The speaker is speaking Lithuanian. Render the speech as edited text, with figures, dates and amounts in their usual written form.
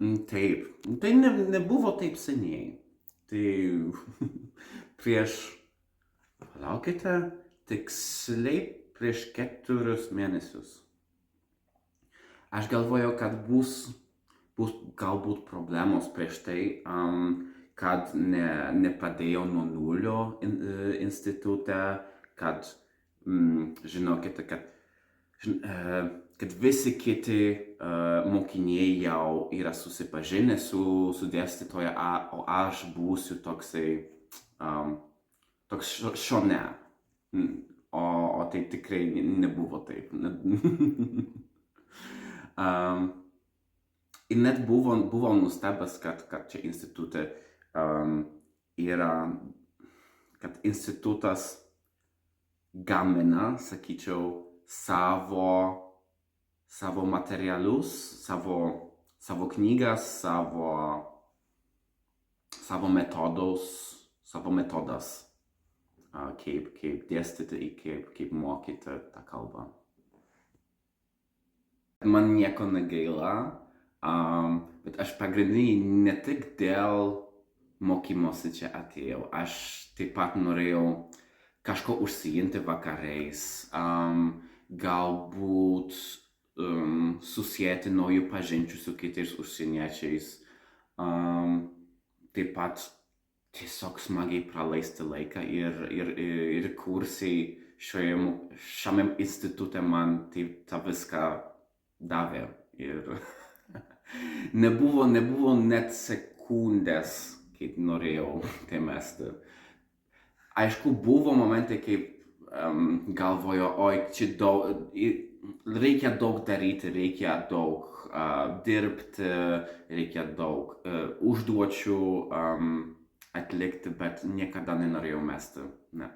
Taip, tai nebuvo taip seniai. Tai prieš, palaukite, tiksliai prieš 4 mėnesius. Aš galvojau, kad bus galbūt problemos prieš tai, kad nepradėjau nuo nulio institute, kad žinokite, kad visi kiti mokiniai jau yra susipažinę su dėstytoja, o aš būsiu toksai toks šone. O tai tikrai nebuvo taip. Ir net buvau nustebęs, kad čia institute yra, kad institutas gamina, sakyčiau, savo materialus, savo knygas, savo metodas, kaip dėstyti, kaip mokyti tą kalbą. Man nieko negaila, bet aš pagrindiniai ne tik dėl mokymosi čia atėjau. Aš taip pat norėjau kažko užsiimti vakarais, galbūt susijęti naujų pažinčių su kitais užsieniečiais, taip pat tiesiog smagiai praleisti laiką ir kursai šiame institute man tą viską davė. Ir nebuvo net sekundės, kaip norėjau tai mesti. Aišku, buvo momentai, kaip galvoju, oi, čia reikia daug daryti, reikia daug dirbti, reikia daug užduočių atlikti, bet niekada nenorėjau mesti. Ne.